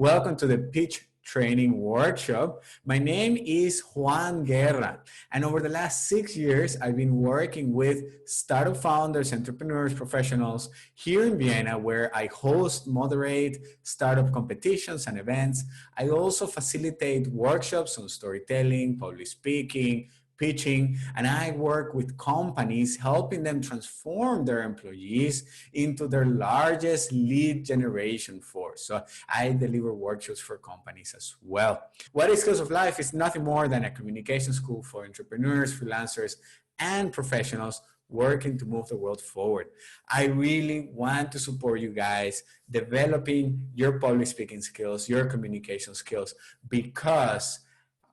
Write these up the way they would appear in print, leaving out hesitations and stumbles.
Welcome to the Pitch Training Workshop. My name is Juan Guerra, and over the last 6 years, I've been working with startup founders, entrepreneurs, professionals here in Vienna, where I host, moderate startup competitions and events. I also facilitate workshops on storytelling, public speaking, pitching, and I work with companies helping them transform their employees into their largest lead generation force. So I deliver workshops for companies as well. What is Skills of Life is nothing more than a communication school for entrepreneurs, freelancers, and professionals working to move the world forward. I really want to support you guys developing your public speaking skills, your communication skills, because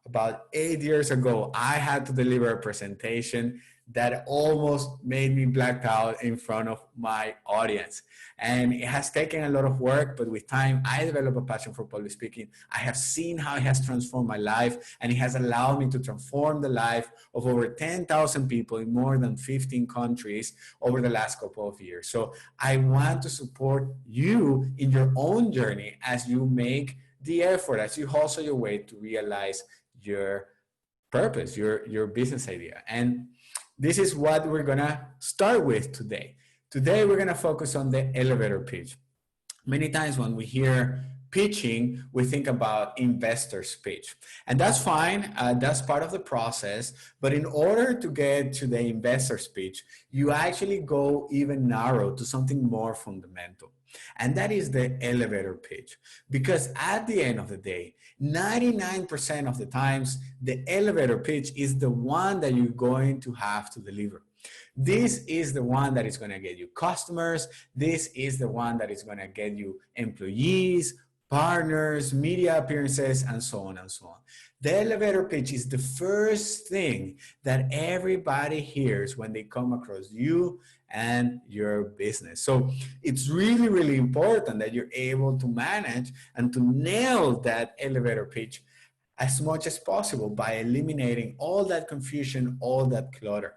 about 8 years ago, I had to deliver a presentation that almost made me black out in front of my audience. And it has taken a lot of work, but with time, I developed a passion for public speaking. I have seen how it has transformed my life, and it has allowed me to transform the life of over 10,000 people in more than 15 countries over the last couple of years. So I want to support you in your own journey as you make the effort, as you hustle your way to realize your purpose, your business idea. And this is what we're gonna start with today. Today, we're gonna focus on the elevator pitch. Many times when we hear pitching, we think about investor's pitch. And that's fine, that's part of the process. But in order to get to the investor's pitch, you actually go even narrow to something more fundamental. And that is the elevator pitch. Because at the end of the day, 99% of the times, the elevator pitch is the one that you're going to have to deliver. This is the one that is going to get you customers. This is the one that is going to get you employees, partners, media appearances, and so on and so on. The elevator pitch is the first thing that everybody hears when they come across you and your business. So it's really, really important that you're able to manage and to nail that elevator pitch as much as possible by eliminating all that confusion, all that clutter.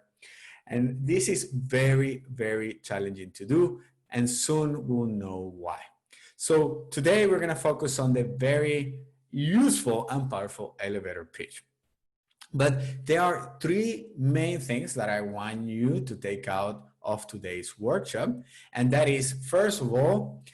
And this is very, very challenging to do, and soon we'll know why. So today we're going to focus on the very useful and powerful elevator pitch. But there are three main things that I want you to take out of today's workshop. And that is, first of all,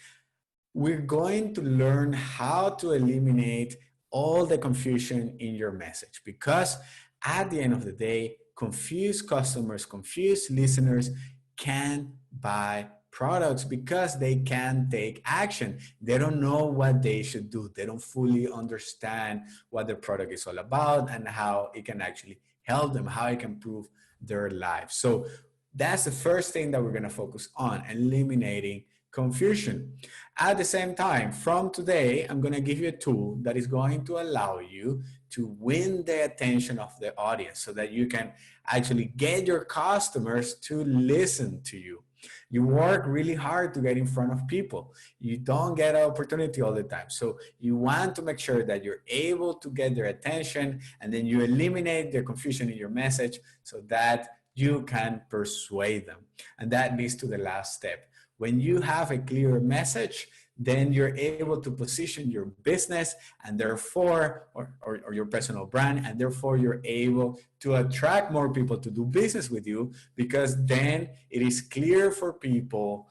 we're going to learn how to eliminate all the confusion in your message, because at the end of the day, confused customers, confused listeners can't buy products because they can't take action. They don't know what they should do. They don't fully understand what the product is all about and how it can actually help them, how it can improve their lives. So that's the first thing that we're going to focus on, eliminating confusion. At the same time, from today, I'm going to give you a tool that is going to allow you to win the attention of the audience so that you can actually get your customers to listen to you. You work really hard to get in front of people. You don't get an opportunity all the time. So you want to make sure that you're able to get their attention, and then you eliminate the confusion in your message so that you can persuade them. And that leads to the last step. When you have a clear message, then you're able to position your business and therefore, or your personal brand, and therefore you're able to attract more people to do business with you, because then it is clear for people,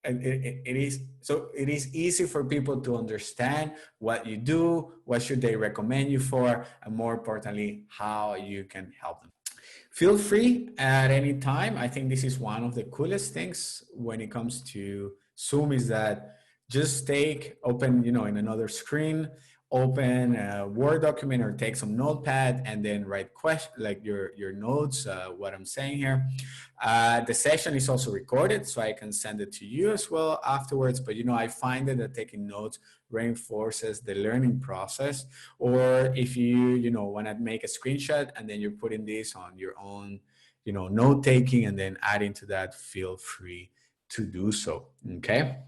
and it is easy for people to understand what you do, what should they recommend you for, and more importantly, how you can help them. Feel free at any time. I think this is one of the coolest things when it comes to Zoom, is that just open, in another screen, open a Word document or take some notepad and then write your notes, what I'm saying here. The session is also recorded, so I can send it to you as well afterwards. But, I find that taking notes reinforces the learning process. Or if you, want to make a screenshot and then you're putting this on your own, note taking and then adding to that, feel free to do so. Okay.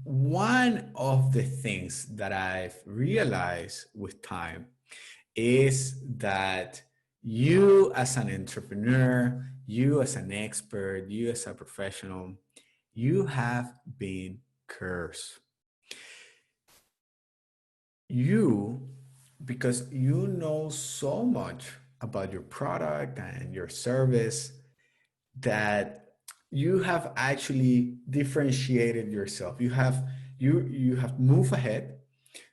One of the things that I've realized with time is that you as an entrepreneur, you as an expert, you as a professional, you have been cursed. you, because you know so much about your product and your service, that you have actually differentiated yourself. You have moved ahead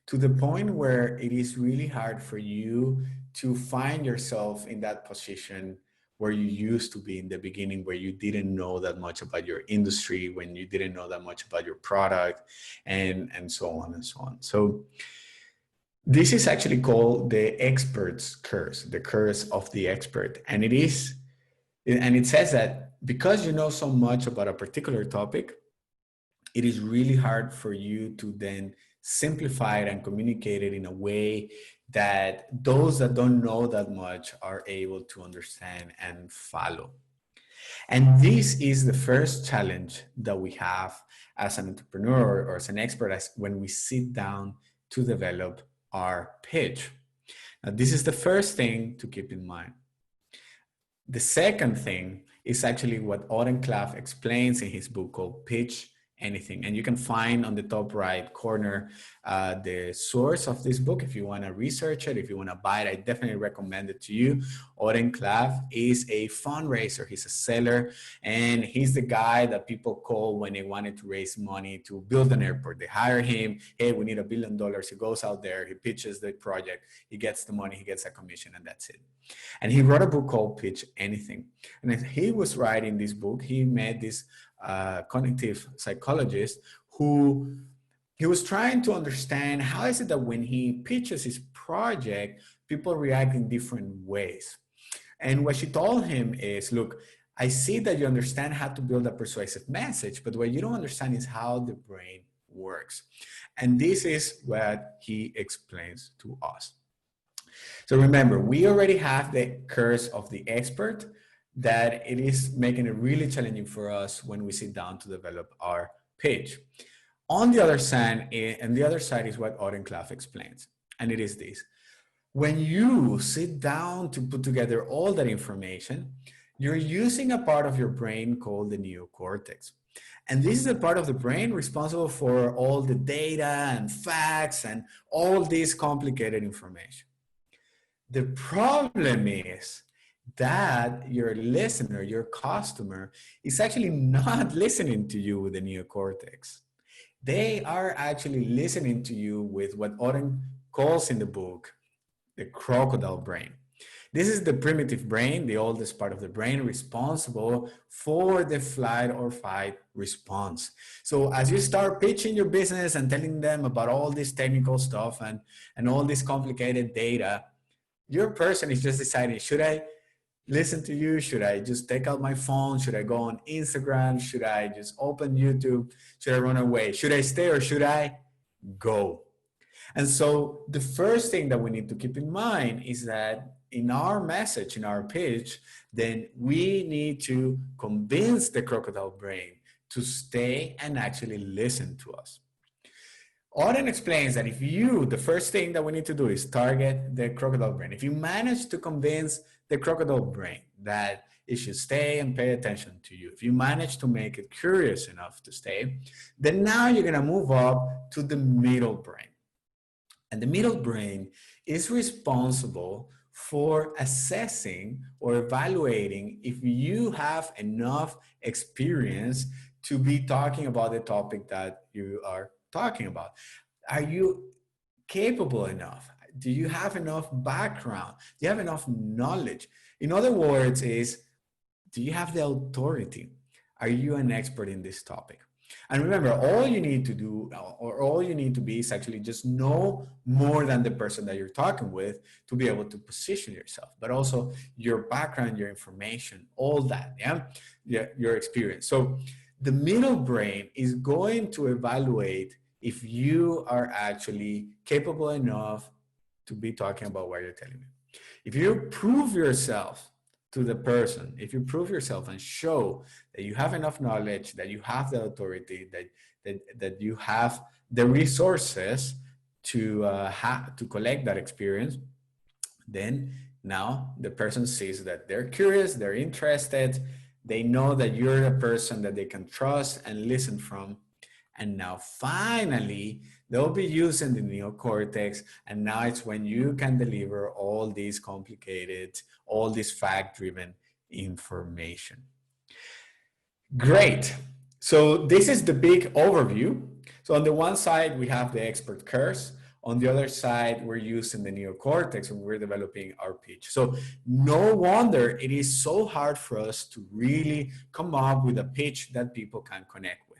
to the point where it is really hard for you to find yourself in that position where you used to be in the beginning, where you didn't know that much about your industry, when you didn't know that much about your product, and so on and so on. So this is actually called the expert's curse, the curse of the expert. And it says that because you know so much about a particular topic, it is really hard for you to then simplify it and communicate it in a way that those that don't know that much are able to understand and follow. And this is the first challenge that we have as an entrepreneur or as an expert as when we sit down to develop our pitch. Now, this is the first thing to keep in mind. The second thing is actually what Oren Klaff explains in his book called Pitch Anything. And you can find on the top right corner the source of this book if you want to research it, if you want to buy it. I definitely recommend it to you. Oren Klaff is a fundraiser. He's a seller, and he's the guy that people call when they wanted to raise money to build an airport. They hire him. Hey, we need $1 billion. He goes out there, he pitches the project, he gets the money, he gets a commission, and that's it. And he wrote a book called Pitch Anything. And as he was writing this book, he met this cognitive psychologist who he was trying to understand how is it that when he pitches his project, people react in different ways. And what she told him is, look, I see that you understand how to build a persuasive message, but what you don't understand is how the brain works. And this is what he explains to us. So remember, we already have the curse of the expert, that it is making it really challenging for us when we sit down to develop our pitch. On the other side, and the other side is what Oren Klaff explains, and it is this. When you sit down to put together all that information, you're using a part of your brain called the neocortex. And this is a part of the brain responsible for all the data and facts and all this complicated information. The problem is that your listener, your customer, is actually not listening to you with the neocortex. They are actually listening to you with what Oren calls in the book the crocodile brain. This is the primitive brain, the oldest part of the brain, responsible for the flight or fight response. So as you start pitching your business and telling them about all this technical stuff and all this complicated data, your person is just deciding, should I listen to you? Should I just take out my phone? Should I go on Instagram? Should I just open YouTube? Should I run away? Should I stay or should I go? And so the first thing that we need to keep in mind is that in our message, in our pitch, then we need to convince the crocodile brain to stay and actually listen to us. Auden explains that the first thing that we need to do is target the crocodile brain. If you manage to convince the crocodile brain that it should stay and pay attention to you, if you manage to make it curious enough to stay, then now you're going to move up to the middle brain. And the middle brain is responsible for assessing or evaluating if you have enough experience to be talking about the topic that you are talking about. Are you capable enough? Do you have enough background? Do you have enough knowledge? In other words, do you have the authority? Are you an expert in this topic? And remember, all you need to do, or all you need to be, is actually just know more than the person that you're talking with to be able to position yourself, but also your background, your information, all that, your experience. So the middle brain is going to evaluate if you are actually capable enough to be talking about what you're telling me. If you prove yourself to the person, if you prove yourself and show that you have enough knowledge, that you have the authority, that you have the resources to collect that experience, then now the person sees that they're curious, they're interested, they know that you're a person that they can trust and listen from. And now finally, they'll be using the neocortex, and now it's when you can deliver all these complicated, all this fact-driven information. Great. So this is the big overview. So on the one side, we have the expert curse. On the other side, we're using the neocortex when we're developing our pitch. So no wonder it is so hard for us to really come up with a pitch that people can connect with.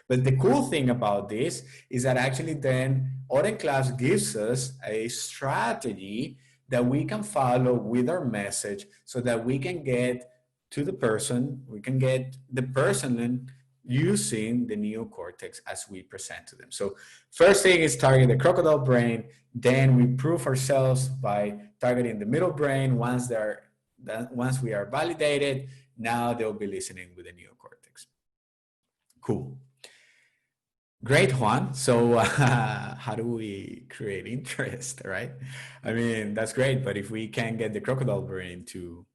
But the cool thing about this is that actually then Class gives us a strategy that we can follow with our message so that we can get to the person, we can get the person using the neocortex as we present to them. So first thing is target the crocodile brain, then we prove ourselves by targeting the middle brain. Once we are validated, now they'll be listening with the neocortex. Cool. Great, Juan. So how do we create interest, right? I mean, that's great, but if we can get the crocodile brain to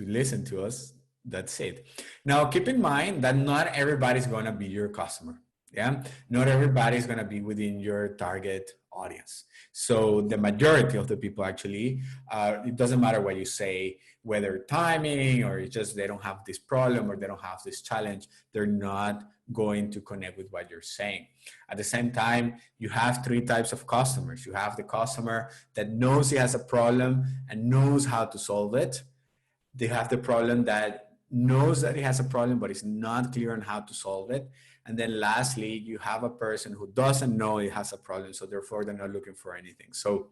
listen to us, that's it. Now, keep in mind that not everybody's going to be your customer. Yeah, not everybody's going to be within your target audience. So the majority of the people actually, it doesn't matter what you say, whether timing or it's just they don't have this problem or they don't have this challenge, they're not going to connect with what you're saying. At the same time, you have three types of customers. You have the customer that knows he has a problem and knows how to solve it. They have the problem that knows that he has a problem, but is not clear on how to solve it. And then lastly, you have a person who doesn't know he has a problem, so therefore they're not looking for anything. So,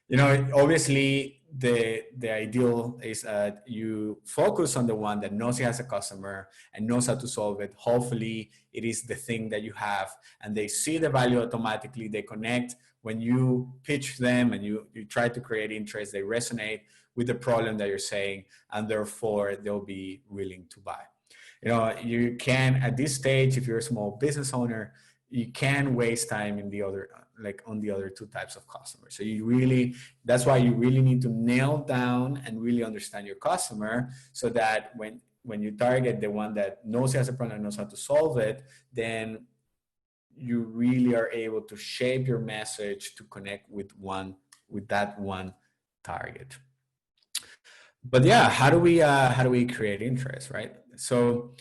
you know, obviously the ideal is that you focus on the one that knows he has a customer and knows how to solve it. Hopefully it is the thing that you have and they see the value automatically, they connect. When you pitch them and you try to create interest, they resonate with the problem that you're saying, and therefore they'll be willing to buy. You know, you can, at this stage, if you're a small business owner, you can waste time in the other, like on the other two types of customers. So you really, that's why you really need to nail down and really understand your customer so that when you target the one that knows he has a problem and knows how to solve it, then you really are able to shape your message to connect with that one target. But yeah, how do we create interest, right? So,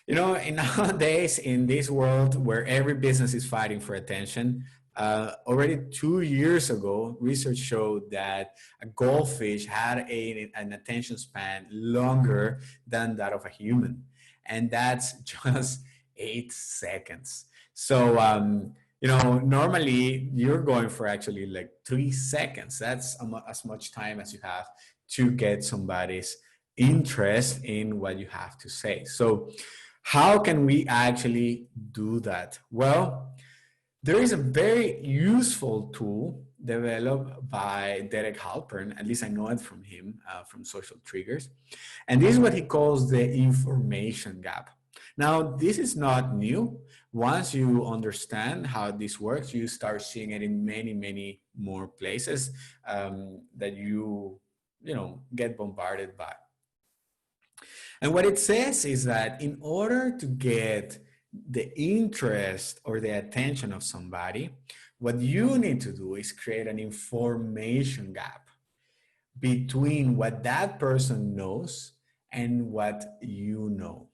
you know, nowadays in this world where every business is fighting for attention, already 2 years ago, research showed that a goldfish had an attention span longer than that of a human, and that's just 8 seconds. So, you know, normally you're going for actually like 3 seconds. That's as much time as you have to get somebody's interest in what you have to say. So how can we actually do that? Well, there is a very useful tool developed by Derek Halpern, at least I know it from him, from Social Triggers. And this is what he calls the information gap. Now, this is not new. Once you understand how this works, you start seeing it in many, many more places that you get bombarded by. And what it says is that in order to get the interest or the attention of somebody, what you need to do is create an information gap between what that person knows and what you know.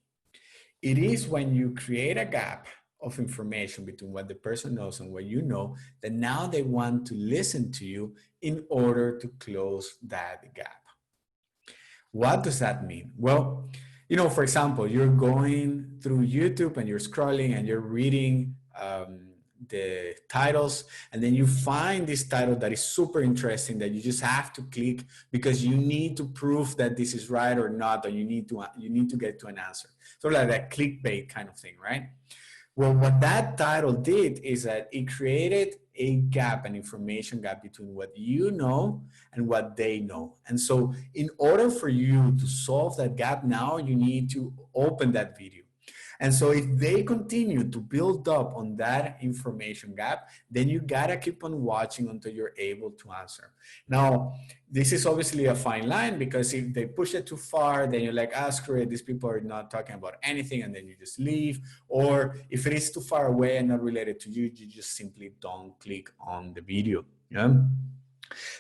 It is when you create a gap of information between what the person knows and what you know that now they want to listen to you in order to close that gap. What does that mean? Well, you know, for example, you're going through YouTube and you're scrolling and you're reading the titles, and then you find this title that is super interesting that you just have to click because you need to prove that this is right or not, or you need to get to an answer. So like that clickbait kind of thing, right? Well, what that title did is that it created a gap, an information gap between what you know and what they know. And so in order for you to solve that gap now, you need to open that video. And so if they continue to build up on that information gap, then you gotta keep on watching until you're able to answer. Now, this is obviously a fine line, because if they push it too far, then you're like, ah, screw it, these people are not talking about anything, and then you just leave. Or if it is too far away and not related to you, you just simply don't click on the video. Yeah.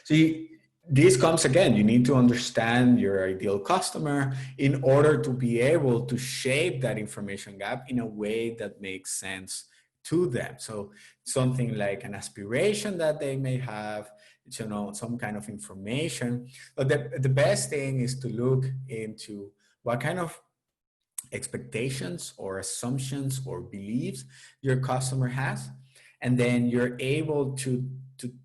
See, this comes again, you need to understand your ideal customer in order to be able to shape that information gap in a way that makes sense to them. So something like an aspiration that they may have, you know, some kind of information. But the best thing is to look into what kind of expectations or assumptions or beliefs your customer has, and then you're able to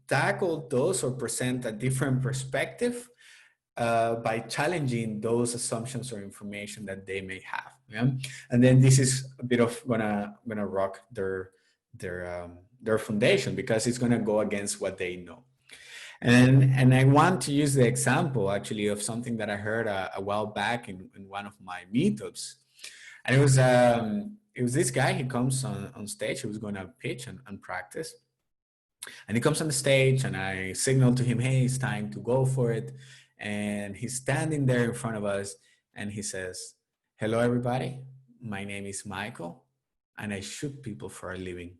tackle those or present a different perspective by challenging those assumptions or information that they may have. Yeah? And then this is a bit of gonna rock their foundation, because it's gonna go against what they know. And I want to use the example actually of something that I heard a while back in one of my meetups. And it was this guy. He comes on stage. He was going to pitch and practice. And he comes on the stage, and I signal to him, hey, it's time to go for it. And he's standing there in front of us, and he says, hello, everybody. My name is Michael, and I shoot people for a living.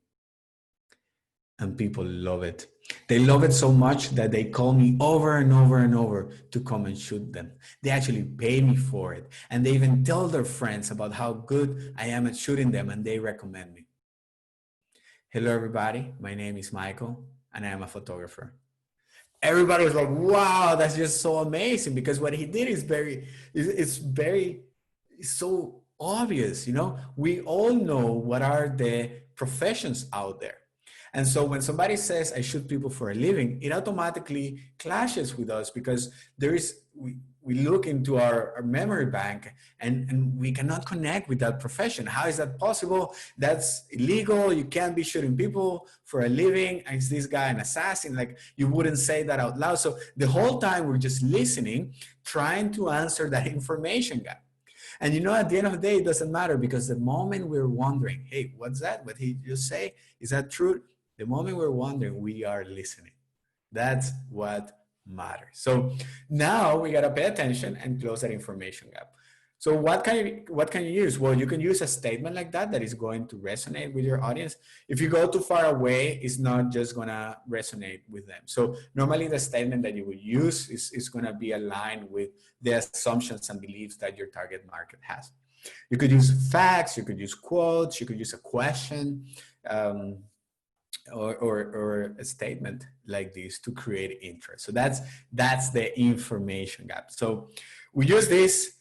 And people love it. They love it so much that they call me over and over and over to come and shoot them. They actually pay me for it. And they even tell their friends about how good I am at shooting them, and they recommend me. Hello, everybody. My name is Michael, and I am a photographer. Everybody was like, wow, that's just so amazing, because what he did is it's so obvious. You know, we all know what are the professions out there. And so when somebody says, I shoot people for a living, it automatically clashes with us, because we look into our memory bank, and we cannot connect with that profession. How is that possible? That's illegal. You can't be shooting people for a living. Is this guy an assassin? Like, you wouldn't say that out loud. So the whole time we're just listening, trying to answer that information gap. And you know, at the end of the day, it doesn't matter, because the moment we're wondering, hey, what's that? What he just say? Is that true? The moment we're wondering, we are listening. That's what matters. So now we got to pay attention and close that information gap. So what can you use? Well, you can use a statement like that is going to resonate with your audience. If you go too far away, it's not just going to resonate with them. So normally the statement that you would use is going to be aligned with the assumptions and beliefs that your target market has. You could use facts, you could use quotes, you could use a question, or a statement like this to create interest. So that's the information gap. So we use this,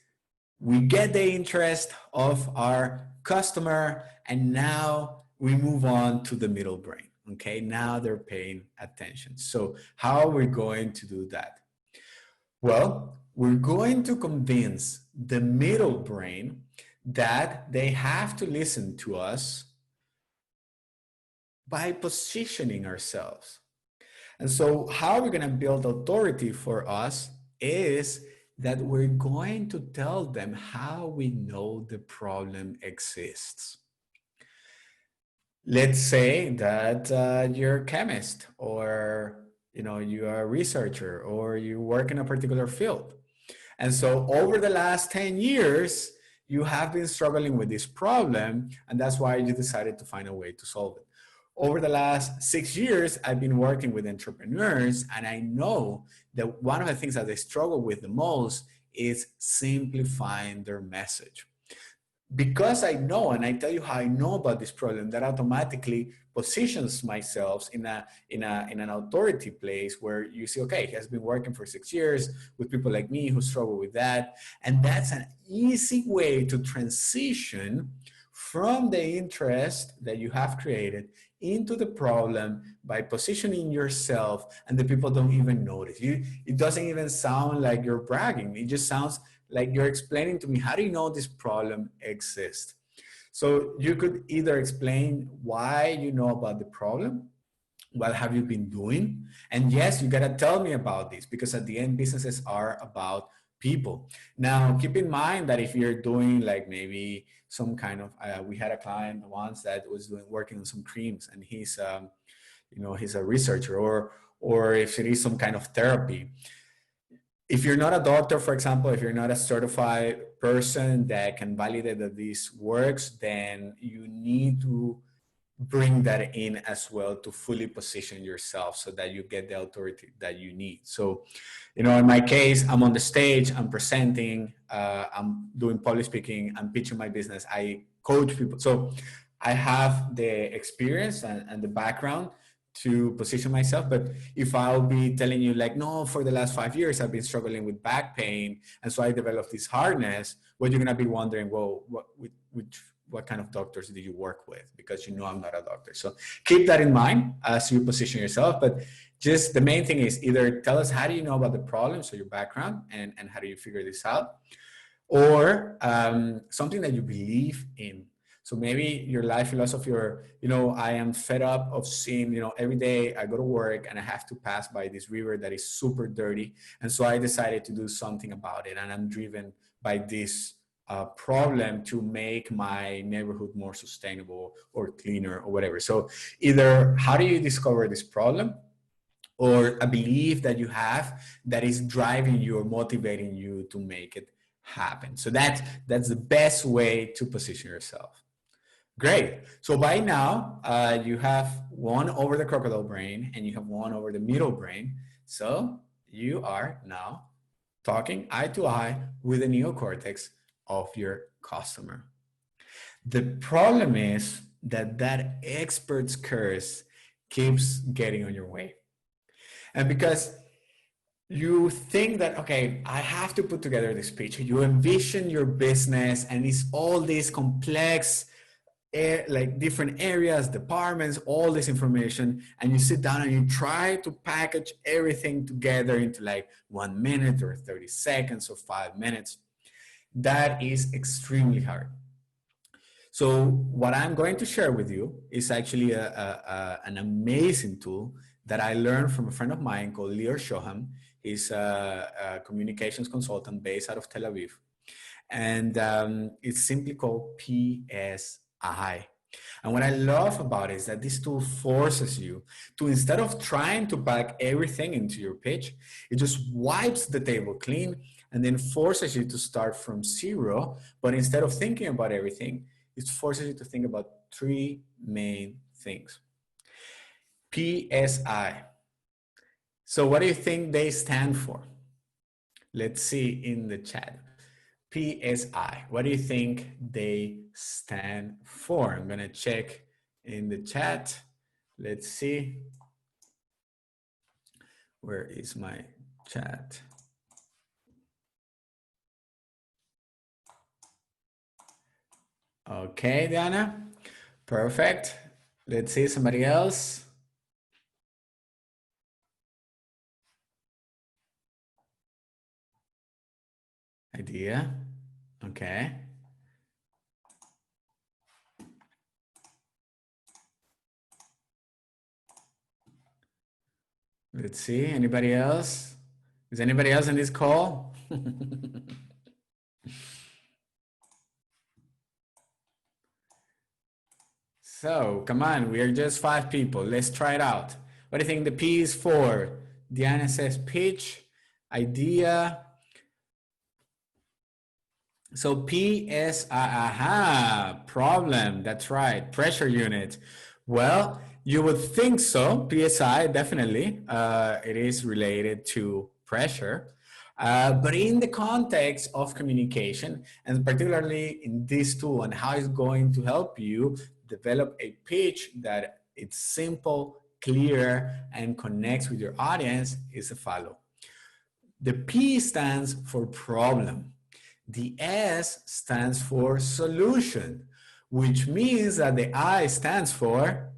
we get the interest of our customer, and now we move on to the middle brain. Okay, now they're paying attention. So how are we going to do that? Well, we're going to convince the middle brain that they have to listen to us by positioning ourselves. And so how we're going to build authority for us is that we're going to tell them how we know the problem exists. Let's say that you're a chemist, or you are a researcher, or you work in a particular field. And so over the last 10 years, you have been struggling with this problem, and that's why you decided to find a way to solve it. Over the last 6 years, I've been working with entrepreneurs, and I know that one of the things that they struggle with the most is simplifying their message. Because I know, and I tell you how I know about this problem, that automatically positions myself in an authority place where you see, okay, he has been working for 6 years with people like me who struggle with that. And that's an easy way to transition from the interest that you have created into the problem by positioning yourself, and the people don't even notice. It doesn't even sound like you're bragging. It just sounds like you're explaining to me, how do you know this problem exists? So you could either explain why you know about the problem, what have you been doing? And yes, you gotta tell me about this, because at the end, businesses are about people. Now, keep in mind that if you're doing like maybe some kind of, we had a client once that was working on some creams, and he's a researcher, or if it is some kind of therapy. If you're not a doctor, for example, if you're not a certified person that can validate that this works, then you need to bring that in as well to fully position yourself so that you get the authority that you need. So, in my case, I'm on the stage, I'm presenting, I'm doing public speaking, I'm pitching my business, I coach people. So I have the experience and the background to position myself. But if I'll be telling you like, no, for the last 5 years, I've been struggling with back pain, and so I developed this harness, what you're going to be wondering, well, what kind of doctors did you work with? Because I'm not a doctor. So keep that in mind as you position yourself. But just the main thing is either tell us how do you know about the problem, so your background, and how do you figure this out, or something that you believe in. So maybe your life philosophy, or, I am fed up of seeing, every day I go to work and I have to pass by this river that is super dirty. And so I decided to do something about it. And I'm driven by this problem to make my neighborhood more sustainable or cleaner or whatever. So either how do you discover this problem, or a belief that you have that is driving you or motivating you to make it happen. So that's the best way to position yourself. Great. So by now, you have won over the crocodile brain and you have won over the middle brain. So you are now talking eye to eye with the neocortex of your customer. The problem is that expert's curse keeps getting on your way. And because you think that, okay, I have to put together this pitch, you envision your business and it's all these complex, like different areas, departments, all this information, and you sit down and you try to package everything together into like 1 minute or 30 seconds or 5 minutes. That is extremely hard. So what I'm going to share with you is actually an amazing tool that I learned from a friend of mine called Lior Shoham. He's a communications consultant based out of Tel Aviv. And it's simply called PSI. And what I love about it is that this tool forces you to, instead of trying to pack everything into your pitch, it just wipes the table clean and then forces you to start from zero. But instead of thinking about everything, it forces you to think about 3 main things. PSI. So what do you think they stand for? Let's see in the chat. PSI. What do you think they stand for? I'm going to check in the chat. Let's see. Where is my chat? Okay, Diana. Perfect. Let's see somebody else. Idea. Okay. Let's see. Anybody else? Is anybody else in this call? So come on, we are just 5 people. Let's try it out. What do you think the P is for? Diana says pitch, idea. So PSI, problem. That's right. Pressure unit. Well, you would think so. PSI, definitely. It is related to pressure. But in the context of communication, and particularly in this tool and how it's going to help you develop a pitch that it's simple, clear, and connects with your audience, is a follow. The P stands for problem. The S stands for solution, which means that the I stands for,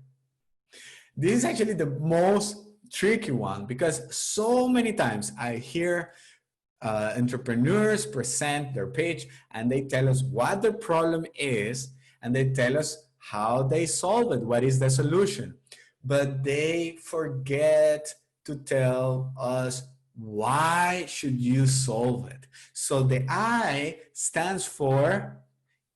this is actually the most tricky one, because so many times I hear entrepreneurs present their pitch and they tell us what the problem is and they tell us how they solve it, what is the solution. But they forget to tell us why should you solve it? So the I stands for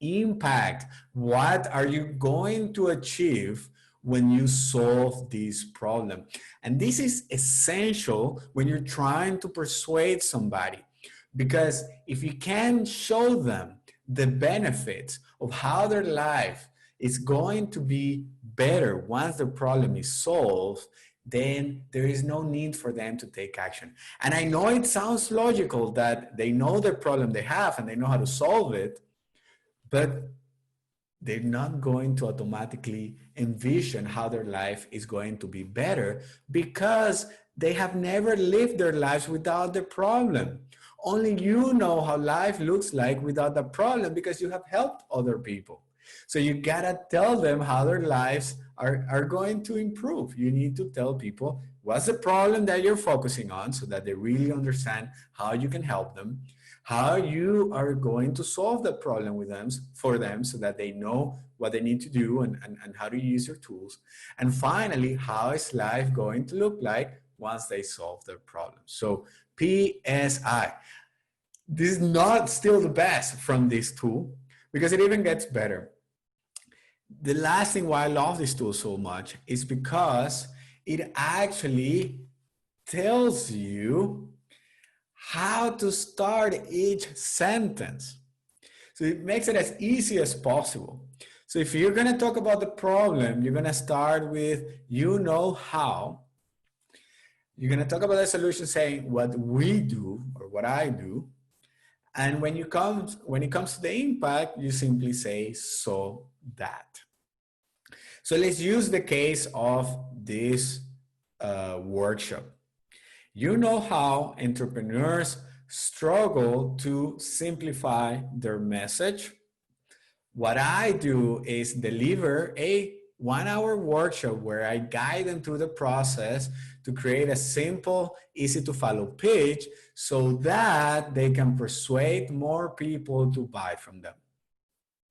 impact. What are you going to achieve when you solve this problem? And this is essential when you're trying to persuade somebody, because if you can show them the benefits of how their life is going to be better once the problem is solved, then there is no need for them to take action. And I know it sounds logical that they know the problem they have and they know how to solve it, but they're not going to automatically envision how their life is going to be better because they have never lived their lives without the problem. Only you know how life looks like without the problem because you have helped other people. So you gotta tell them how their lives are going to improve. You need to tell people what's the problem that you're focusing on so that they really understand how you can help them, how you are going to solve the problem with them for them so that they know what they need to do and how to use your tools. And finally, how is life going to look like once they solve their problem? So PSI. This is not still the best from this tool because it even gets better. The last thing why I love this tool so much is because it actually tells you how to start each sentence. So it makes it as easy as possible. So if you're going to talk about the problem, you're going to start with, you know how. You're going to talk about the solution saying what we do or what I do. And when it comes to the impact, you simply say, so that. So let's use the case of this workshop. You know how entrepreneurs struggle to simplify their message. What I do is deliver a 1-hour workshop where I guide them through the process to create a simple, easy to follow pitch so that they can persuade more people to buy from them.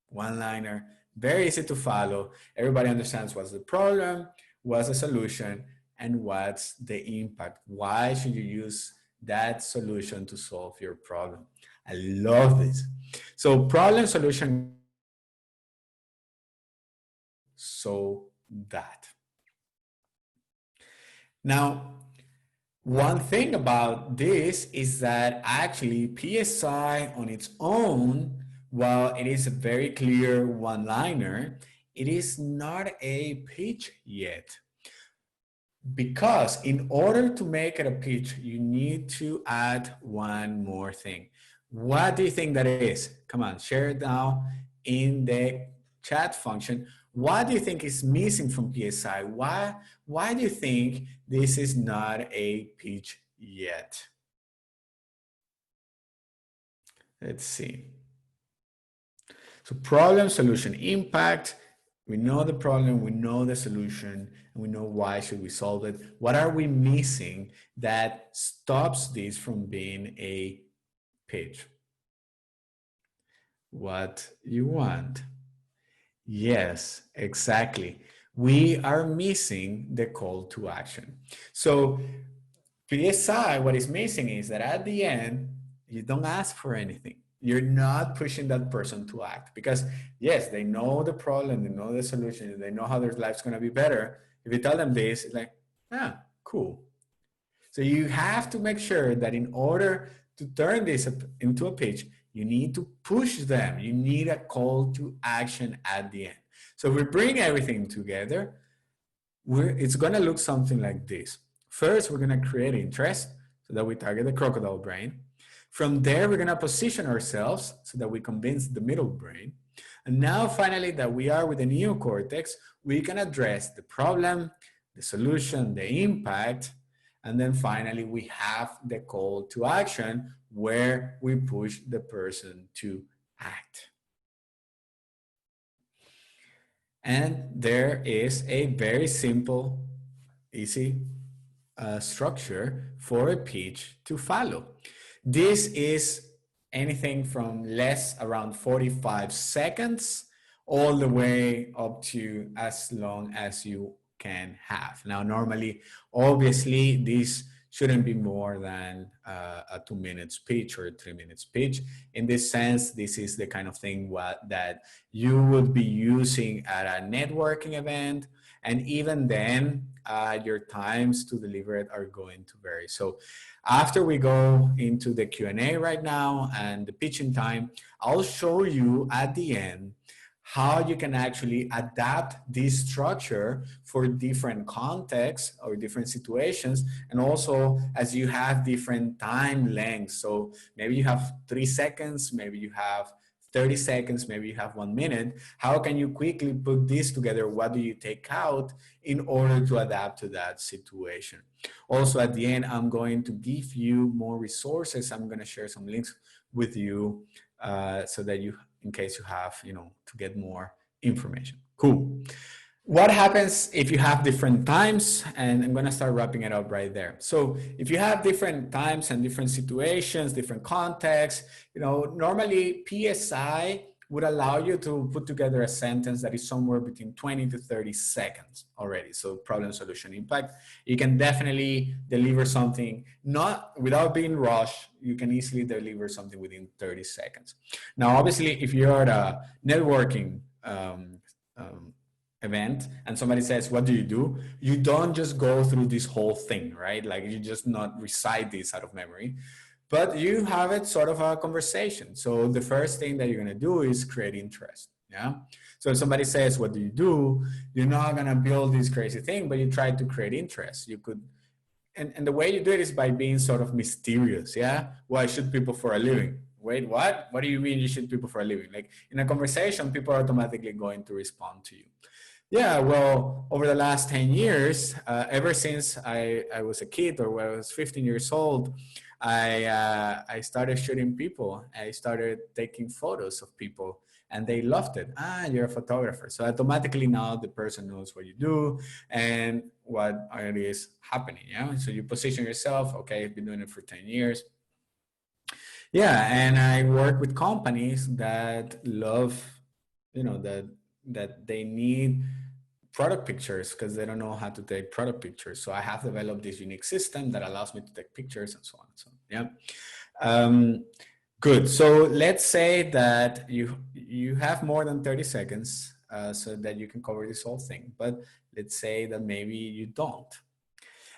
One-liner, very easy to follow. Everybody understands what's the problem, what's the solution, and what's the impact. Why should you use that solution to solve your problem? I love this. So problem, solution, so that. Now, one thing about this is that actually PSI on its own, while it is a very clear one-liner, it is not a pitch yet. Because in order to make it a pitch, you need to add one more thing. What do you think that is? Come on, share it now in the chat function. What do you think is missing from PSI? Why do you think this is not a pitch yet? Let's see. So problem, solution, impact. We know the problem, we know the solution, and we know why should we solve it. What are we missing that stops this from being a pitch? What you want. Yes, exactly. We are missing the call to action. So PSI, what is missing is that at the end, you don't ask for anything. You're not pushing that person to act because yes, they know the problem, they know the solution, they know how their life's going to be better. If you tell them this, it's like, ah, cool. So you have to make sure that in order to turn this into a pitch, you need to push them. You need a call to action at the end. So if we bring everything together, it's going to look something like this. First, we're going to create interest so that we target the crocodile brain. From there, we're going to position ourselves so that we convince the middle brain. And now, finally, that we are with the neocortex, we can address the problem, the solution, the impact, and then finally, we have the call to action where we push the person to act. And there is a very simple, easy structure for a pitch to follow. This is anything from less around 45 seconds all the way up to as long as you can have. Now, normally, obviously, this shouldn't be more than a 2 minute speech or a 3 minute speech. In this sense, this is the kind of thing that you would be using at a networking event. And even then, your times to deliver it are going to vary. So after we go into the Q&A right now and the pitching time, I'll show you at the end how you can actually adapt this structure for different contexts or different situations. And also as you have different time lengths. So maybe you have 3 seconds, maybe you have 30 seconds, maybe you have 1 minute. How can you quickly put this together? What do you take out in order to adapt to that situation? Also at the end, I'm going to give you more resources. I'm going to share some links with you so that you, in case you have, to get more information. Cool. What happens if you have different times? And I'm going to start wrapping it up right there. So if you have different times and different situations, different contexts, normally PSI would allow you to put together a sentence that is somewhere between 20 to 30 seconds already. So problem, solution, impact. You can definitely deliver something not without being rushed. You can easily deliver something within 30 seconds. Now, obviously, if you're at a networking event and somebody says, what do? You don't just go through this whole thing, right? Like you just not recite this out of memory, but you have it sort of a conversation. So the first thing that you're going to do is create interest. Yeah. So if somebody says, what do? You're not going to build this crazy thing, but you try to create interest. You could, and the way you do it is by being sort of mysterious. Yeah. Why shoot people for a living? Wait, what? What do you mean you shoot people for a living? Like in a conversation, people are automatically going to respond to you. Yeah, well, over the last 10 years, ever since I was a kid or when I was 15 years old, I started shooting people. I started taking photos of people and they loved it. Ah, you're a photographer. So automatically now the person knows what you do and what it is happening. Yeah. So you position yourself, okay, I've been doing it for 10 years. Yeah. And I work with companies that love, that they need product pictures because they don't know how to take product pictures. So I have developed this unique system that allows me to take pictures and so on. So yeah, good. So let's say that you have more than 30 seconds so that you can cover this whole thing. But let's say that maybe you don't.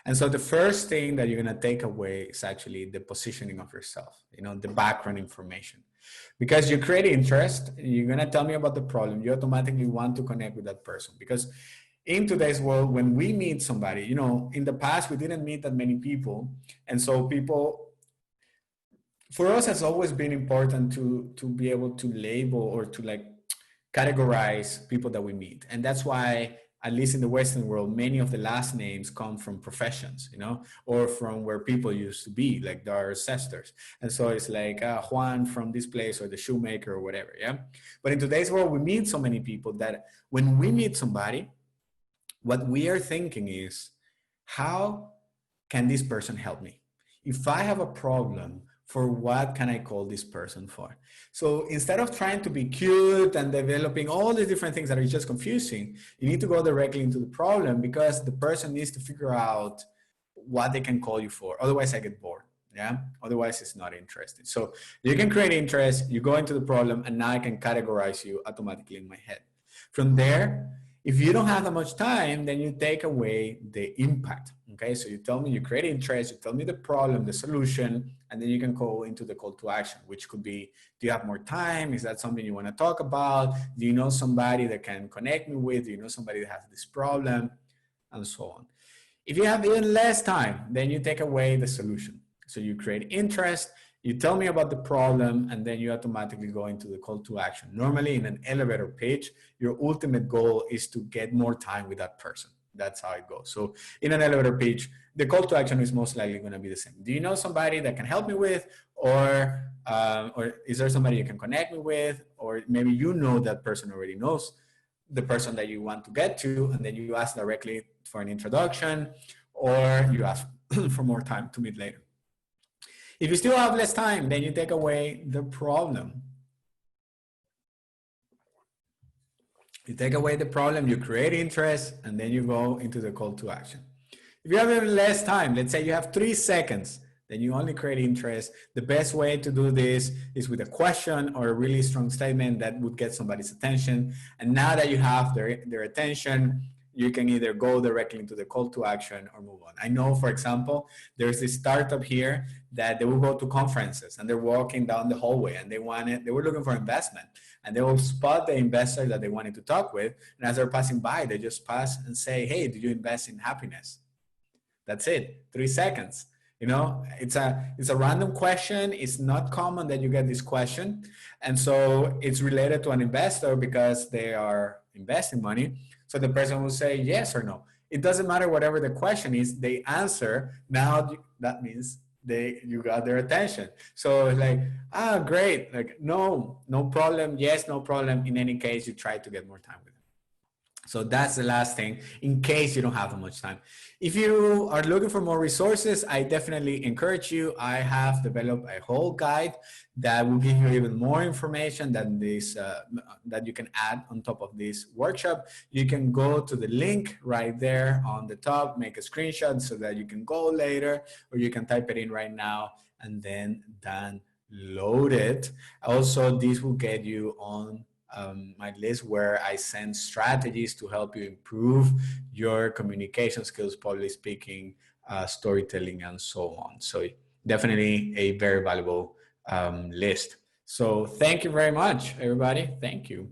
And so the first thing that you're going to take away is actually the positioning of yourself, the background information. Because you create interest, you're going to tell me about the problem, you automatically want to connect with that person. Because in today's world, when we meet somebody, in the past, we didn't meet that many people. And so for us, it's always been important to be able to label or to categorize people that we meet. And that's why, at least in the Western world, many of the last names come from professions, or from where people used to be, like their ancestors. And so it's like Juan from this place or the shoemaker or whatever, yeah? But in today's world, we meet so many people that when we meet somebody, what we are thinking is, how can this person help me? If I have a problem, for what can I call this person for? So instead of trying to be cute and developing all these different things that are just confusing, you need to go directly into the problem because the person needs to figure out what they can call you for. Otherwise I get bored. Yeah. Otherwise it's not interesting. So you can create interest, you go into the problem, and now I can categorize you automatically in my head. From there, if you don't have that much time, then you take away the impact. Okay, so you tell me, you create interest, you tell me the problem, the solution, and then you can go into the call to action, which could be, do you have more time? Is that something you want to talk about? Do you know somebody that can connect me with? Do you know somebody that has this problem? And so on. If you have even less time, then you take away the solution. So you create interest, you tell me about the problem, and then you automatically go into the call to action. Normally in an elevator pitch, your ultimate goal is to get more time with that person. That's how it goes. So in an elevator pitch, the call to action is most likely going to be the same. Do you know somebody that can help me with, or is there somebody you can connect me with? Or maybe that person already knows the person that you want to get to, and then you ask directly for an introduction, or you ask for more time to meet later. If you still have less time, then you take away the problem. You take away the problem, you create interest, and then you go into the call to action. If you have even less time, let's say you have 3 seconds, then you only create interest. The best way to do this is with a question or a really strong statement that would get somebody's attention. And now that you have their attention, you can either go directly into the call to action or move on. I know, for example, there's this startup here that they will go to conferences and they're walking down the hallway and they were looking for investment and they will spot the investor that they wanted to talk with. And as they're passing by, they just pass and say, hey, did you invest in happiness? That's it, 3 seconds. You know, it's a random question. It's not common that you get this question. And so it's related to an investor because they are investing money. So the person will say yes or no. It doesn't matter whatever the question is, they answer. Now that means you got their attention. So it's like, great. Like, no problem. Yes, no problem. In any case, you try to get more time with them. So that's the last thing in case you don't have that much time. If you are looking for more resources, I definitely encourage you. I have developed a whole guide that will give you even more information than this, that you can add on top of this workshop. You can go to the link right there on the top, make a screenshot so that you can go later, or you can type it in right now and then download it. Also, this will get you on my list where I send strategies to help you improve your communication skills, public speaking, storytelling, and so on. So definitely a very valuable list. So thank you very much, everybody. Thank you.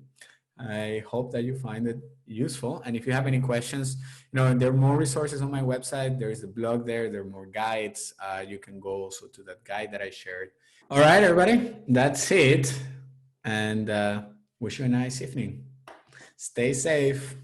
I hope that you find it useful. And if you have any questions, there are more resources on my website. There's a blog there. There are more guides. You can go also to that guide that I shared. All right, everybody, that's it. And wish you a nice evening. Stay safe.